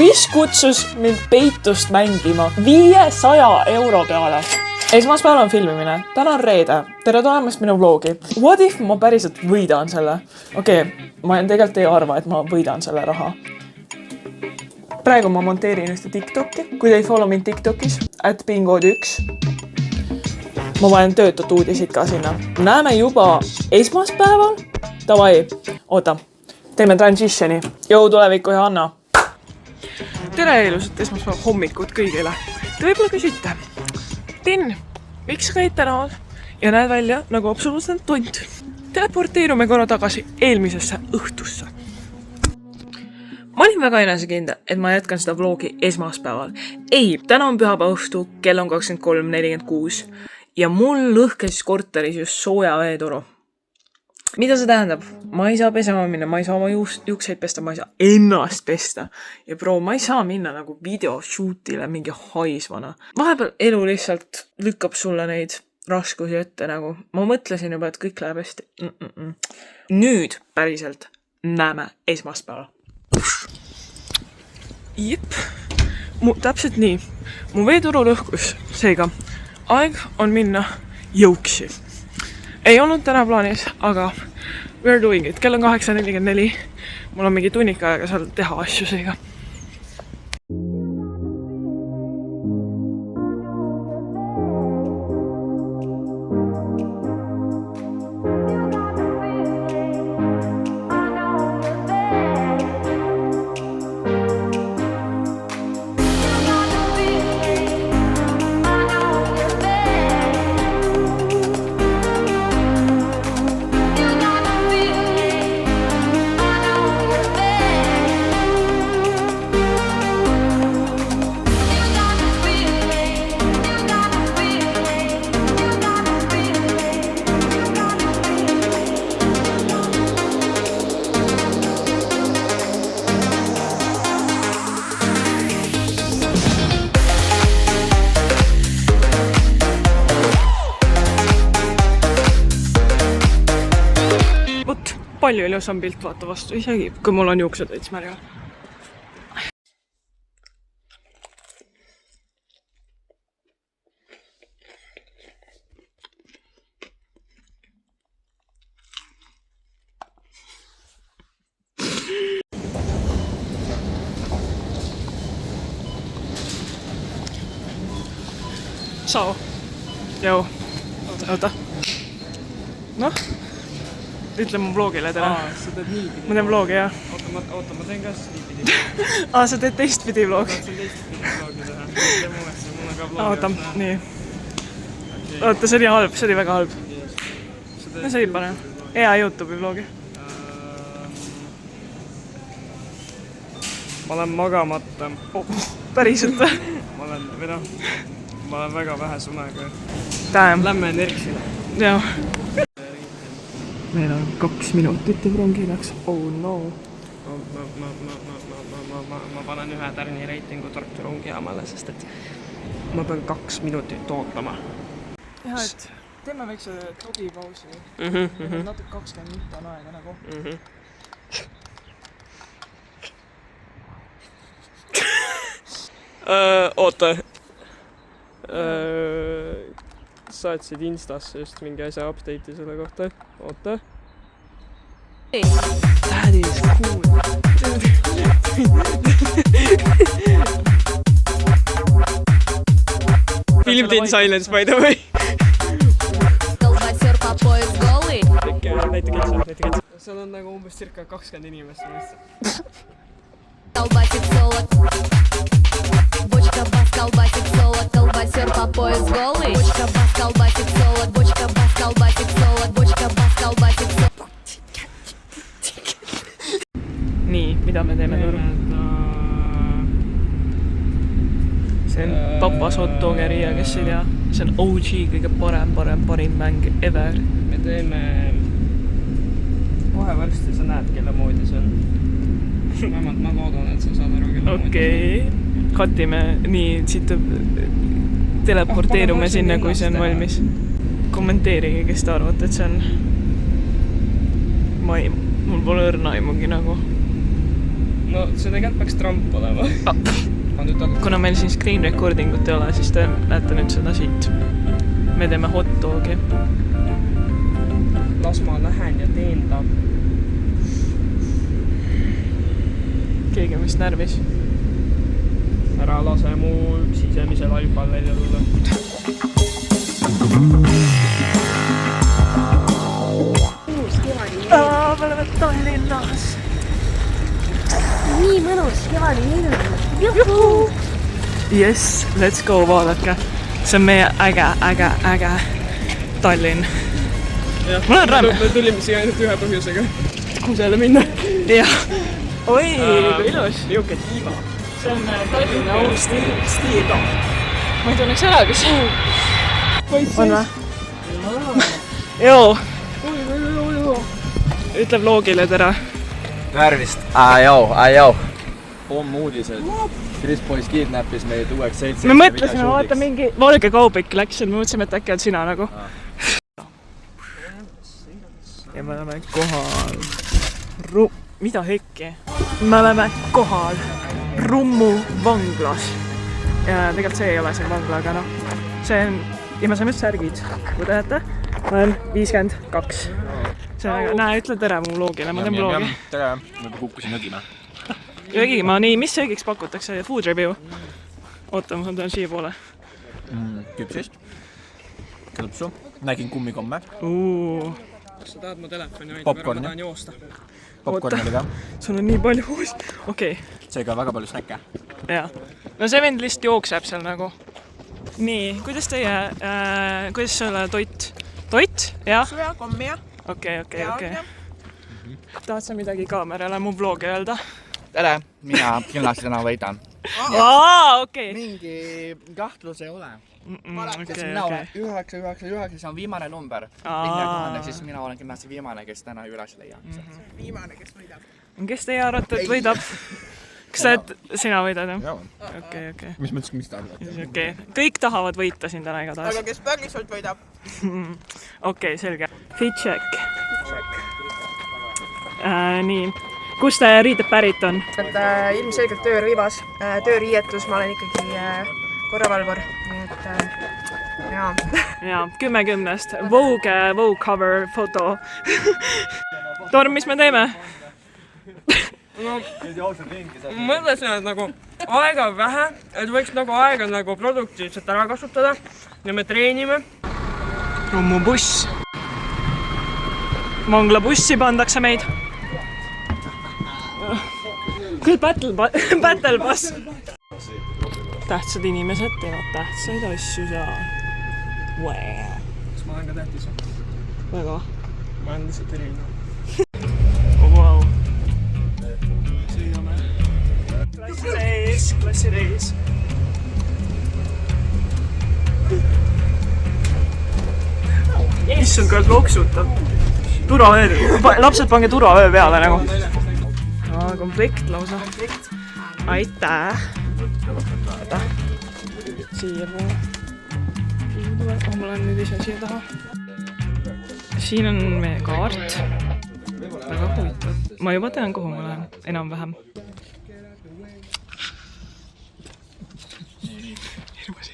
Kris kutsus mind peitust mängima 500 euro peale. Esmaspäeval on filmimine. Täna on reede. Tere tulemast minu vlogi. What if ma päriselt võidan selle? Okei, ma tegelikult ei arva, et ma võidan selle raha. Praegu ma monteerin ühte TikToki. Kui te ei follow mind TikTokis, @bingood1. Ma panen töötud uudisid ka sinna. Näeme juba esmaspäeval. Davai, oota. Teeme transitioni. Jõu tulevikku ja Anna. Tere ilusat esmaspäeva hommikut kõigile. Te võib-olla küsite. Tin, miks sa käid tänaval ja näed välja nagu absoluutselt tont? Teleporteerume korra tagasi eelmisesse õhtusse. Ma olin väga enesekindel, et ma jätkan seda vlogi esmaspäeval. Ei, täna on pühapäeva õhtu, kell on 23:46 ja mul lõhkes korteris just sooja veetoru. Mida see tähendab? Ma ei saa pesema minna, ma ei saa oma juukseid pesta, ma ei saa ennast pesta. Ja bro, ma ei saa minna nagu videoshootile mingi haisvana. Vahepeal elu lihtsalt lükkab sulle neid raskusi ette nagu. Ma mõtlesin juba, et kõik läheb hästi. Nüüd päriselt näeme esmaspäeval. Jep, täpselt nii. Mu veetoru lõhkus, seega aeg on minna jõuksi. Ei olnud täna plaanis, aga we're doing it. Kell on 8:44. Mul on mingi tunnika aega seal teha asju seega. Palju ilusam pilt vaata vastu, isegi kui mul on juuksed veits märjal. Sao? Joo. Oota. Noh? Ütle mu vlogile täna. Sa teed niipidi. Ma teen vlogi, jah. Oota, ma teen ka niipidi. Sa teed teistpidi vlogi. Ma tahtsin teistpidi vlogi teha. Tee mulle, mul on ka vlogi. Oota, nii. Oota, see oli halb, see oli väga halb. No see oli pane. Hea YouTube'i vlogi. Ma olen magamata. Päriselt või? Ma olen väga vähe unega. Damn. Lämme energisile. Jah. Meil on 2 minutit ja rongi läks. Oh no. Ma panen 1 tärni reitingu Tartu rongijaamale, sest et ma pean 2 minutit ootama. Jah, et teeme väikse togipausi. Natuke 20 minutit on aega nagu. Oota. Saatsid Instasse just mingi asja update'i selle kohta. Oota. That is cool. Filmed in silence, by the way. Näite ketsa. Seal on nagu umbes circa 20 inimest. Колбасик солод. Бочка бас, колбасик солод. Колбасер по пояс голый. Бочка бас, колбасик солод. Бочка бас, колбасик солод. Bочка бас, колбасик солод. Nii, mida me teeme turul? See on Papas Hot Dogeria, kes ei tea. See on OG, kõige parim mäng ever. Me teeme... Kohe varsti sa näed, kelle moodi see on. Vähemalt ma loodan, et sa saad aru, kelle moodi. Okei. Katime nii, siit teleporteerume sinna, kui see on valmis. Kommenteerige, kes te arvate, et see on... Mul pole õrna aimugi nagu. no see tegelikult peaks tramp olema. Kuna meil siin screen recording ut ei ole, siis te näete nüüd seda siit. Me teeme hot dogi. Las ma lähen ja teen ta. Keegi on vist närvis. Ära lase mu sisemisel alfal välja tulla. Me oleme Tallinnas. Nii mõnus kevadi ilm. Juhu! Yes, let's go, vaadake. See on meie äge Tallinn. Mul on rämme. Me tulime siia ainult ühe põhjusega. Kusele minna. Jah. Oi, kui ilus. Niuke tiiva. See on Tallinna uus stiil. Ma ei tunneks ära, kas see on või? Joo. Ütle vlogile tere. Tervist! Ajau! Uudised. Chris Boys kidnappis meid uueks seltsiks. Me mõtlesime, vaata mingi valge kaubik läks ja me mõtlesime, et äkki on sina nagu. Ja me oleme kohal. Mida hekki? Me oleme kohal Rummu vanglas. Ja tegelikult see ei ole siin vangla, aga noh. See on, ja me saime särgid, kui te näete. Ma olen 52. Näe, ütle tere mu vlogile, ma teen vlogi. Tere, ma kukkusin õgima. Õgima, nii, mis söögiks pakutakse? Food review? Oota, ma tulen siia poole. Küpsist. Kõlpsu. Nägin kummikomme. Kas sa tahad mu telefoni hoida? Popcorn, ma tahan joosta. Popcorn oli ka. Sul on nii palju uus. Okei. Seega väga palju snäkke. Jaa. No see vend lihtsalt jookseb seal nagu. Nii, kuidas teie, kuidas sulle toit? Toit? Jah? Suja, kommi ja. Okei. Tahad sa midagi kaamerale mu vlogi öelda? Tere, mina kindlasti täna võidan. Okei. Mingi kahtlus ei ole. Okei. Mina olen 999, see on viimane number. Siis mina olen kindlasti viimane, kes täna üles leiab. Viimane, kes võidab. Kes teie arvatud võidab? Kas sina võidad, jah? Okei. Mis mõttes, mis ta arvad? Okei. Kõik tahavad võita siin täna igatahes. Aga kes päriselt võidab? Okei, selge. Fit check. Nii. Kust te riided pärit on? Ilmselgelt töörõivas, tööriietus, ma olen ikkagi korravalvur, nii et jaa. Jaa, 10/10. Vogue cover foto. Torm, mis me teeme? Ma mõtlesin, et nagu aega on vähe, et võiks nagu aega nagu produktiivselt ära kasutada ja me treenime. Rummu buss. Vangla bussi pandakse meid. Küll battle pass. Tähtsad inimesed teevad tähtsaid asju seal. Kas ma olen ka tähtis? Väga. Ma olen lihtsalt eriline. Wow. Sõidame. Klassi reis. Issand, kui loksutab. Turvaöö. Lapsed pange turvaöö peale nagu. Komplekt lausa. Aitäh. Oota. Siia poole. Ma lähen nüüd ise siia taha. Siin on meie kaart. Väga huvitav. Ma juba tean, kuhu ma lähen. Enam-vähem. Hirmus.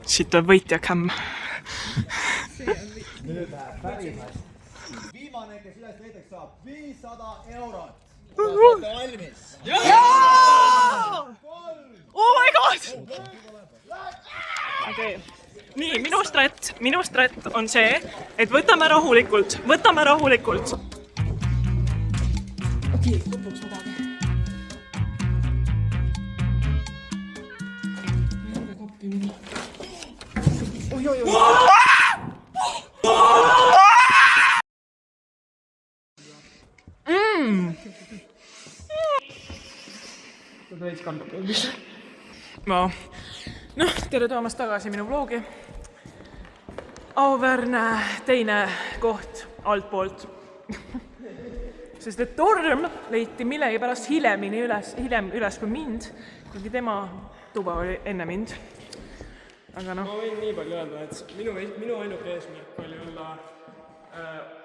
Siit tuleb võitja kämm. Viimane, kes üles veideks saab 500 eurot. Olete valmis? Oh my god! Okay. Nii, minu strat on see, et võtame rahulikult. Okei, lõpuks midagi. Ma ei ole kappi minna. Oi. Noh, tere tulemast tagasi minu vlogi. Auväärne teine koht altpoolt. Sest et Torm leiti millegipärast hiljem üles kui mind, kuigi tema tuba oli enne mind. Aga noh. Ma võin nii palju öelda, et minu ainuke eesmärk oli olla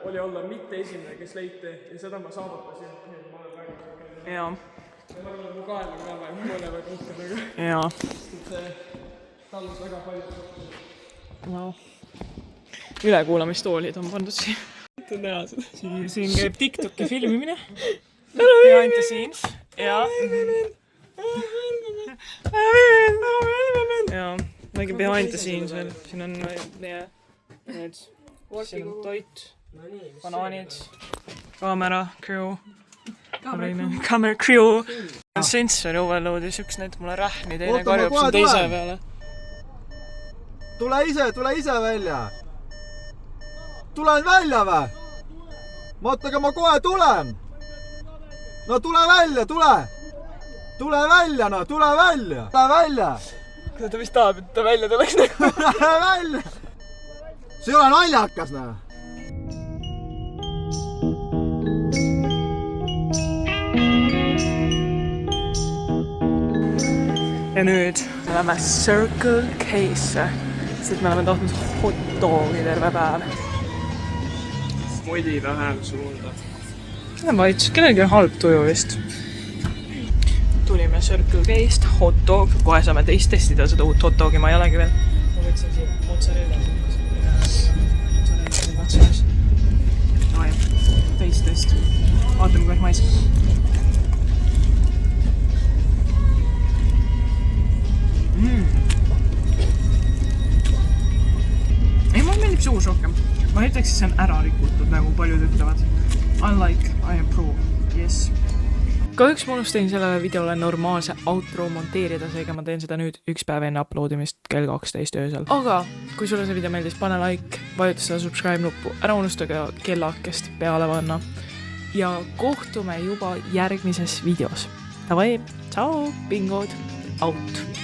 oli olla mitte esimene, kes leiti ja seda ma saavutasin. Ma olen väga siuke. Jaa. Ja ma olen mu kaela ka väga, ma olen väga uhke. Jaa. See tallus väga palju. No. Ülekuulamistoolid on pandud siin. Näha seda. Siin käib TikToki filmimine. Behind the scenes. Ja. Ja. Väike behind the scenes veel. Siin on meie need. Siin on toit. Banaanid. Kaamera crew. Camera crew. Sensori overloadis üks näitab mulle rähni, teine karjub siin teise peale. Tule ise välja. Tulen välja või? Mõtlega ma kohe tulen. No tule välja, tule. Tule välja, no tule välja. Tule välja. Kas ta vist tahab, et ta välja tuleks nagu? Tule välja. See ei ole naljakas, näe. Ja nüüd me läheme Circle K'sse, sest me oleme tahtnud hot dogi terve päev. Modi vähem suunda. Vaid, kellelgi on halb tuju vist. Tulime Circle K'st, hot dog, kohe saame teist testida seda uut hot dogi, ma ei olegi veel. Ma võtsin siin mozzarella. Teist. Vaatame, kuidas maitseb. Ei, mulle meeldib suus rohkem. Ma ütleks, et see on ära rikutud, nagu paljud ütlevad. I approve, yes. Kahjuks ma unustasin sellele videole normaalse outro monteerida, seega ma teen seda nüüd üks päev enne uploadimist kell 12 öösel. Aga kui sulle see video meeldis, pane like, vajuta seda subscribe nuppu, ära unustage kellakest peale panna. Ja kohtume juba järgmises videos. Davai, ciao, bingod, out!